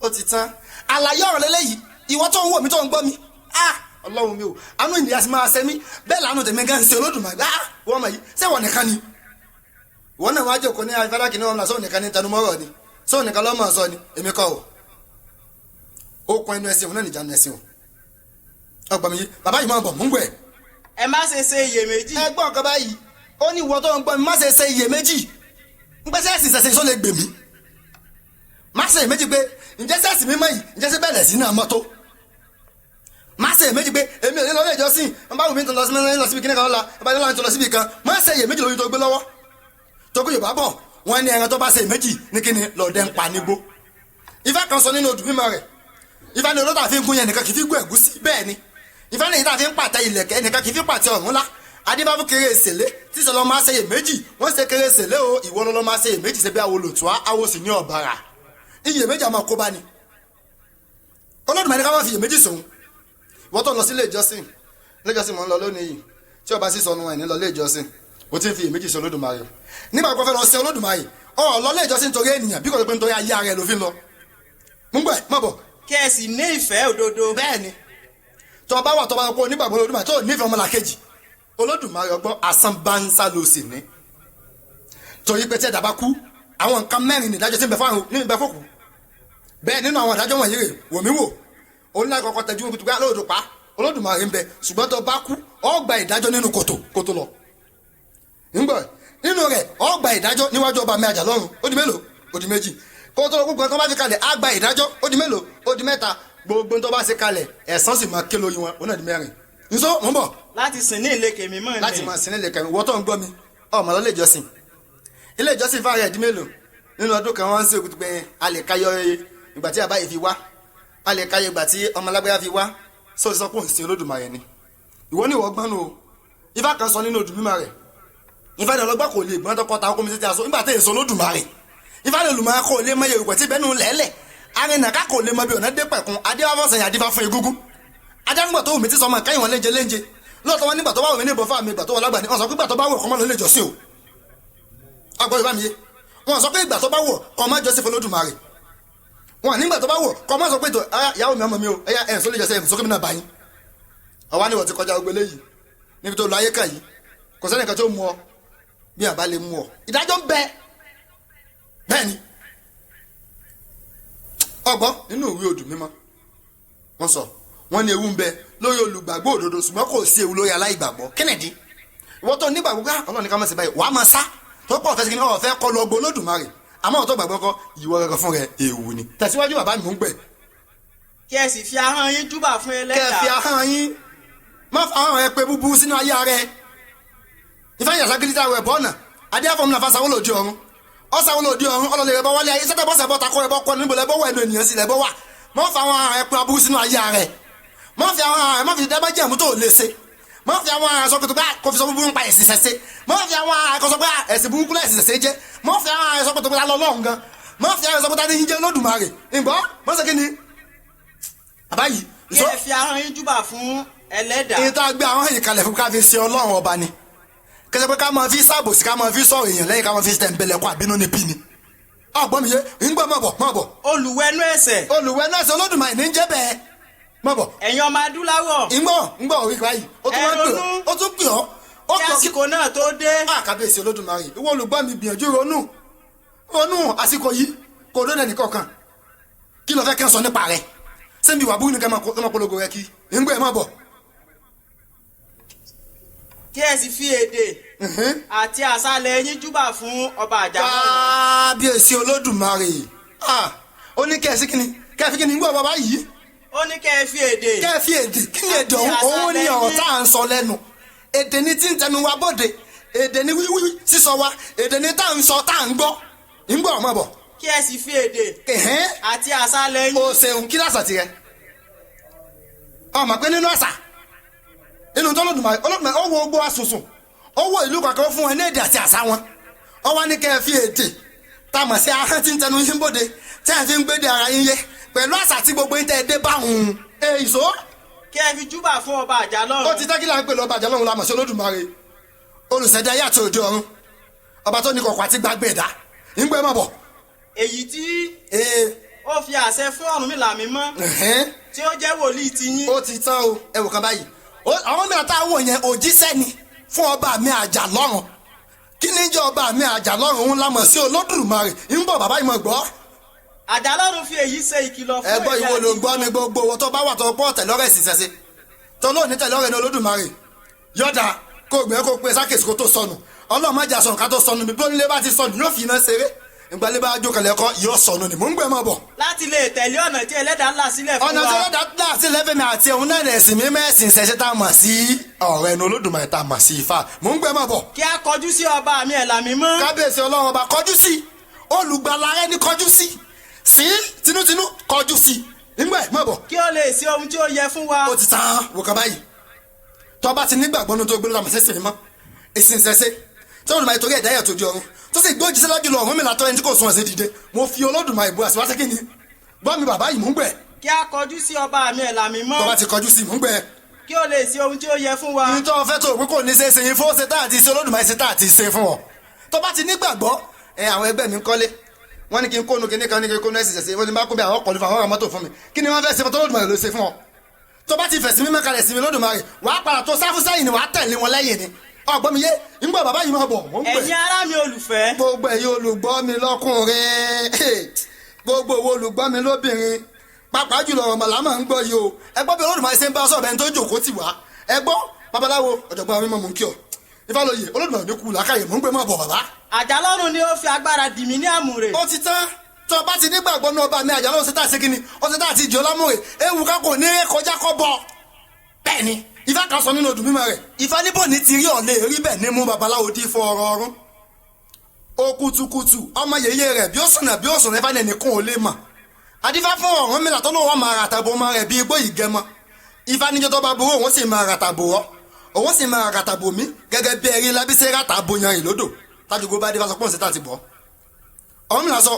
ó ti tán àlàyé ọ̀rọ̀ lélẹ́yìí ìwọ tó ń wò mí tó ń gbọ́ mi ọlọ́run mi ò àánú ènìyàn sì máa ṣe mí bẹ́ẹ̀ làánú tèmi gan ṣe Olódùmarè wọ́n mọ̀ yìí ṣé wọ́n nìkan ni wọ́n náà wájú òkú ní afẹ́rẹ́ kìíní wọn lọ sóò nìkan ní tẹnumọ́rọ̀ ni sóò nìkan lọ́mọ sọ ni èmi kọ́ ó kún inú ẹsẹ̀ òun náà nìjà nù ẹsẹ̀ o ọgbà mi yìí bàbá yìí máa bọ̀ mú ń gbẹ̀. ẹ má ṣe ṣe iyèméjì. ẹ gbọ́ nǹkan báyìí ó ní ìwọ tó ń gbọ́ mi má ṣe ṣe iyèméjì ń pẹ́ sẹ́ẹ̀sì ṣẹ̀ṣẹ̀ ìṣó lè gbè mí má ṣe iyèméjì pé ǹjẹ́ sẹ́ẹ̀sì mímọ́ yìí ǹjẹ́ sí bẹ̀rẹ̀ sí náà mọ́tò má ṣe iyèméjì pé èmi ò ní lọ ilé ìjọsìn wọn bá wù mí tó lọ síbi kíní kan lọ́la ọba ní lọ́la tó lọ síbi kan má ṣe iyèméjì lórí tó gbé lọ́wọ́ tó gbé Yorùbá bọ̀ wọ́n ní ẹran tó bá ṣe iyèméjì ní kíni lọ́ọ̀dẹ́ ń pa nígbó Ifá kan sọ nínú odù mímọ́ rẹ̀ Ifá ní olóòtú àfi ń gún yẹn nìkan kì í fi gún ẹ̀gúsí bẹ́ẹ̀ ni Ifá ní ìta fi ń pàtẹ ìlẹ̀kẹ̀ nìkan kì í fi pàtẹ ọ̀run ńlá adébáfú kéré èsèlé tí sọlọ máa ṣe iyèméjì wọ́n ṣe kéré èsèlé o ìwọ lọ́lọ́ máa ṣe iyèméjì ṣe bí àwọn olùtúwá awo sì ní ọ̀bàrà iyèméjì àmọ́ kó bá ni Olódùmarè ká má fi iyèméjì sòun wọ́n tó lọ sí ilé ìjọsìn mọ̀ ń lọ lónìí yìí tí ọba sì sọnù ẹ̀ ní lọ ilé ìjọsìn ó ti ń fi iyèméjì sí Olódùmarè nígbà tó fẹ́ lọ sí Olódùmarè ọ̀ lọ ilé ìjọsìn torí ènìyàn bí kò tó pé nítorí ayé ara ẹ̀ ló fi ń lọ mú gbẹ̀ mọ̀ bọ̀. kí ẹ sì ní ìfẹ́ òdodo. bẹ́ẹ̀ ni tó bá wà tó bá kó onígbàgbọ́ Olódùmarè tó nífẹ̀ẹ́ ọmọlàkejì Olódùmarè ọgbọ́n asán bánsá ló sì ní torí pé tí ẹ̀dá bá kú àwọn nǹkan mẹ́rin nìdájọ́ tí ń bẹ fòkù bẹ́ẹ̀ nínú àwọn ìdájọ́ wọ̀nyí rè wò mí wò onílàkọ̀kọ̀ tẹ̀jú wọn kùtùkú lóòdù pa Olódùmarè ń bẹ ṣùgbọ́n tó bá kú ó gba ìdájọ́ nínú kòtò lọ ńgbọ́ nínú rẹ̀ ó gba ìdájọ́ níwájú ọba mi àjà lọ́run ó di mélòó ó di méjì kótó gbogbo nǹkan bá fi kalẹ̀ á gba ìdájọ́ ó di mélòó ó di mẹ́ta gbogbo tó bá ṣe kalẹ̀ ẹ̀san sì máa ké lórí wọn ó náà di mẹ́rin nso mò ń bọ̀. láti sìn ní ìlẹ̀kẹ̀ mímọ́ ni. láti máa sìn ní ìlẹ̀kẹ̀ mímọ́ wọ́n tó ń gbọ́ mi ọmọ lọ ilé ìjọsìn fáwọn ẹ̀dí mélòó nínú ọdún kan wọ́n ń ṣe òkútu pé a lè káyọ ìgbà tí àbáyé fi wá a lè káyọ ìgbà tí ọmọ alágbáyà fi wá sọ ti sọ pé òun sí Olódùmarè ni ìwọ ní ìwọ gbọ́n o Ifá kan sọ nínú odù mímọ́ rẹ̀ Ifá ní ọlọ́gbà kò lè gbọ́n tọkọ ta ọkọ mi títí aṣọ nígbà tí èso Olódùmarè Ifá ní olùmọ̀ kò lè mọ iye ìwẹ̀ tí bẹ́nu lẹ́lẹ̀ arìnàká kò lè mọ bí ọ̀nà dé pẹ̀kun adéwàfọ̀sẹ̀yìn adífá fún egúngún adágbà tó wù mí tí sọmọ káyìn wọn léje lọ́tọ̀ wọn nígbà tó bá wù mí ní ìbọn fáwọn mi ìgbà tó wọ lágbà ní wọn sọ pé ìgbà tó bá wù kọ́ mọ́ lọ lè jọ́sìn o agbọ́ Yorùbá mi yé wọn sọ pé ìgbà tó bá wù kọ́ mọ́ jọ́sìn fún Olódùmarè wọn nígbà tó bá wù kọ́ mọ́ sọ pé ìyàwó mi ọmọ mi o ẹ̀yà ẹ̀ sọ lè jọ́sìn ẹ̀ sókè mi náà báyìí ọwọ́ ni wọ́n ti kọjá ogbé léyìí níbi tó lọ ayé kà yìí kò sẹ́nìkan tó mú ọ bí àbá lè mú ọ ìdájọ́ ń bẹ bẹ́ẹ̀ ni ọgbọ́n nínú ìwé odù mímọ́ wọ́n sọ wọ́n ní ewu ń bẹ lórí olùgbàgbọ́ òdodo ṣùgbọ́n kò sí ewu lórí aláìgbàgbọ́ kínìdí ìwọ tó nígbàgbọ́ ká Ọlọ́run ní ká má ṣe báyìí wàá máa sá tó pọ̀ fẹ́ sí kí ni ọ̀fẹ́ kọ́ lọ gbọ́ Olódùmarè àmọ́ ọ̀tọ́ gbàgbọ́ kọ́ ìwọ gẹ́gẹ́ fún rẹ ewu ni tẹ̀síwájú bàbá mi mò ń gbẹ̀. kí ẹ sì fi ahọ́n yín júbà fún ẹlẹ́dàá. kẹ́ ẹ fi ahọ́n yín má fa ahọ́n ẹ pé búburú sínú ayé rẹ ìfẹ́yàsá gíríta rẹ̀ bọ́ọ̀nà adé àfọ̀mùnà fásawọ́ lòdì ọ̀run ọ̀sàwọn lòdì ọ̀run ọlọ́lẹ̀ rẹ̀ bọ́ wálé ayé sẹ́tẹ̀ bọ́sẹ̀ bọ́ta kọ́ rẹ̀ bọ́ kọ́ níbo lẹ́bọ́ wà ẹnu ènìyàn sí lẹ́bọ́ wà má fa àwọn ahọ́n ẹ pé aburú sínú ayé rẹ má fi àwọn ahọ́n ẹ má fi dẹ́bẹ́ jẹ̀mú tó lè ṣe má fi àwọn ahọ́n ẹ sọ pé tó bá kò fi sọ búburú pa ẹ̀sìn ṣẹṣẹ má fi àwọn ahọ́n ẹ kọ sọ pé ẹ̀sìn burúkú lẹ́sìn ṣẹṣẹ jẹ́ má fi àwọn ahọ́n ẹ sọ pé tó bá lọ́lọ́run gan má fi àwọn ẹ sọ pé tá ní yín jẹ́ Olódùmarè ìgbọ́ má ṣe kí ni àbáyìí. kí ẹ fi ahọ́n yín júbà fún ẹlẹ́dàá. ìta gbé àwọn yìí kalẹ̀ fún ká fi ṣe Ọlọ́run ọba ni kẹsẹ̀ pé ká máa fi sábòsí ká máa fi sọ̀rọ̀ èèyàn lẹ́yìn ká máa fi tẹ̀m̀bẹ̀lẹ̀kọ́ àbínú ní bí ni. ọgbọ́n mi yé ń gbọ́ mọ̀ bọ̀. olùwẹ̀nú ẹ̀ṣẹ̀. olùwẹ̀nú ẹ̀ṣẹ̀ Olódùmarè ní jẹ́ bẹ́ẹ̀ mọ̀ bọ̀. ẹ̀yin ọmọ adúláwọ̀. ń gbọ́ orí báyìí ó tún pè ọ́. kí àsìkò náà tó dé. kábíyèsí Olódùmarè ìwọ olùgbọ́ mi gbìyànjú ronú àsìkò yìí kò lónà nìkọ̀ọ̀kan kí ló fẹ́ kẹ́ sọ nípa rẹ̀ sẹ́mi ìwà búrú ni kẹ́ máa polongo rẹ̀ kí ń gbọ́ ẹ̀ má bọ̀. kí ẹ sì fi èdè àti àṣàlẹ̀ yín júbà fún ọba àjàmọ́. kábíyèsí Olódùmarè ó ní kẹ́ ẹ sí kíni kẹ́ ẹ fi kíni ń gbọ́ bàbá yìí. ó ní kẹ́ ẹ fi èdè. kẹ́ ẹ fi èdè kí ni èdè òun ní ọ̀rọ̀ tá à ń sọ lẹ́nu èdè ní tí ń tẹnu wa bóde èdè ní wíwí sísọ wa èdè ní tá à ń sọ tá à ń gbọ́ ń gbọ́ ọmọ bọ̀. kí ẹ sì fi èdè àti àṣàlẹ̀ yín. o ṣeun kí lásà tirẹ̀ ọmọ pé nínú àṣà inú tó Olódùmarè ó wo gbogbo asùnsùn ó wo ìlú kankan fún wọn ní èdè àti àṣà wọn ó wá ní kẹ́ ẹ fi èdè tá a mọ̀ sí ahọ́n tí ń tẹnu yín bóde tí ẹ fi ń gbéde ara yín yé pẹ̀lú àṣà tí gbogbo yín tẹ́ ẹ dé bá hùn èso. kí ẹ fi júbà fún ọba àjàlọ́run. ó ti tẹ́ kí láń pè lọ́ba àjàlọ́run la mọ̀ sí Olódùmarè olùṣẹ̀dá ayé àti òde ọ̀run ọba tó ní kọ̀kọ̀ àti gbàgbé ẹ̀dá ń gbé mọ̀ bọ̀. èyí tí ó fi àṣẹ fún Ọ̀rúnmìlà mímọ́ tí ó jẹ́ wòlíì tiyín. ó ti tán o ẹ wò kan báyìí àwọn mìíràn tá a wò yẹn òjíṣẹ́ ni fún ọba mi àjà lọ́run kí ni jẹ́ ọba mi àjà lọ́run òun lámọ̀ sí Olódùmarè ń bọ̀ bàbá ìmọ̀ gbọ́. Àjàlọ́run fi èyí ṣe ìkìlọ̀ fún ẹgbọ́n ìwọ ló gbọ́ mi gbogbo owó tó bá wà tó pọ̀ tẹ̀lọ́rẹ̀ ẹ̀sìn ṣẹ̀ṣẹ̀ tó lóòní tẹ̀lọ́rẹ̀ ní Olódùmarè yọ̀dà kó gbẹ́ kó pe sákèsì kó tó sọnù ọlọ́mọdé àsọ̀nù ká tó sọnù bí bónílé bá ti sọnù yóò fi iná ṣeré ìgbàlẹ́ bá jókòó ẹ̀kọ́ yóò sọnù ni mò ń gbé mọ́ bọ̀. láti lè tẹ̀lé ọ̀nà tí Ẹlẹ́dàá là sílẹ̀ fún wa. ọ̀nà tí Ẹlẹ́dàá là sílẹ̀ fẹ́mi àti ẹ̀hún náà ẹ̀sìn mi mẹ́sìn ṣẹ̀ṣẹ̀ tá a mọ̀ sí ọ̀rọ̀ ẹnu Olódùmarè tá a mọ̀ sí Ifá mò ń gbé mọ́ bọ̀. kí a kọjú sí ọba mi ẹ̀là mímọ́. kábíyèsí Ọlọ́run ọba kọjú sí olùgbàlà rẹ ní kọjú sí tinútinú kọjú sí nígbà mọ̀ bọ̀. kí ó lè ṣe ohun tí ó yẹ fún wa. ó ti tán wò ká báyìí tó bá ti nígbàgbọ́ nínú tó gbé lọ́mọ sẹ́sìn mọ́ ìsìn ṣẹ̀ṣẹ̀ tí Olódùmarè torí ẹ̀dá yẹ̀ tó di ọ̀run tó sì gbójú sílẹ̀ jùlọ Ọ̀rúnmìlà tó ẹni tí kò sún ẹ̀sẹ̀ dìde mo fi Olódùmarè ìbúra sí wá sẹ́kìnì gbọ́ mi bàbá yìí mò ń gbẹ. kí a kọjú sí ọba mi ẹ̀là mímọ́. tó bá ti kọjú sí mò ń gbẹ. kí ó lè ṣe ohun tí ó yẹ fún wa. ní tó fẹ́ tó òpin kò ní ṣe é ṣe yín fún ṣe tá àti ṣe Olódùmarè ṣe tá àti ṣe fún ọ tó bá ti nígbàgbọ́ àwọn ẹgbẹ́ mi ń kọ́lé wọ́n ní kí n kónu kíní kan ní kí n kónu ẹ̀sìn ṣẹ̀ṣẹ̀ wọ́n ní bá kó bí àwọn ọkọ̀ àwọn mọ́tò fún mi kí ni wọ́n fẹ́ ṣe fún Olódùmarè ló ṣe fún ọ tó bá ti fẹ̀sìn mímọ́ kalẹ̀ sí mi Olódùmarè wàá padà tó sáfù sẹ́yìn ni wàá tẹ̀lé wọn lẹ́yìn ni ọgbọ́n mi yé ńgbọ́ bàbá yìí máa bọ̀ mò ń pè. ẹ̀yin ará mi olùfẹ́. gbogbo ẹ̀yin olùgbọ́ mi lọ́kùnrin gbogbo owó olùgbọ́ mi lóbìnrin pàápàá jùlọ ọmọlá máa ń gbọ́ yìí o ẹ gbọ́ bí Olódùmarè ṣe ń bá sọ̀rọ̀ ẹni tó jòkó tì wá ẹ gbọ́ babaláwo ọ̀jọ̀gbọ́n àwọn mímọ́ mò ń kí ọ Ifálóyè Olódùmarè ní kú làákàyè mò ń gbé mọ́ bọ̀ bàbá. Àjàlọ́run ni ó fi agbára dì mí ní àmùrè. ó ti tán tó o bá ti nígbàgbọ́ ní ọba mi Àjàlọ́run ṣe tá a ṣe kí ni ó ṣe tá a ti jọ lámùrè ewu ká kò ní kọjá kọ́ bọ̀ bẹ́ẹ̀ ni Ifá kan sọ nínú odù mímọ́ rẹ̀ Ifá níbò ní ti rí ọ̀lẹ́ rí bẹ́ẹ̀ ní mú babaláwo dí fọ ọ̀rọ̀ ọ̀run ó kutukutu ọmọ yèyé rẹ̀ bí ó sùnà bí ó sùnà Ifá ní ẹnìkan ò lè mọ̀ adífá fún Ọ̀rúnmìlà tó lóun wà máa ràtàbò ọmọ rẹ̀ bí igbó ìgẹmọ Ifá níjọ́ tó bá burú òun sì máa ràtàbò ọ́ òun sì máa ràtàbò mí gẹ́gẹ́ bí ẹ̀rí lábísẹ́ ràtàbò yan ìlódò tájúgbó bá dé fásọpọ̀ ṣe tá ti bọ̀ Ọ̀rúnmìlà sọ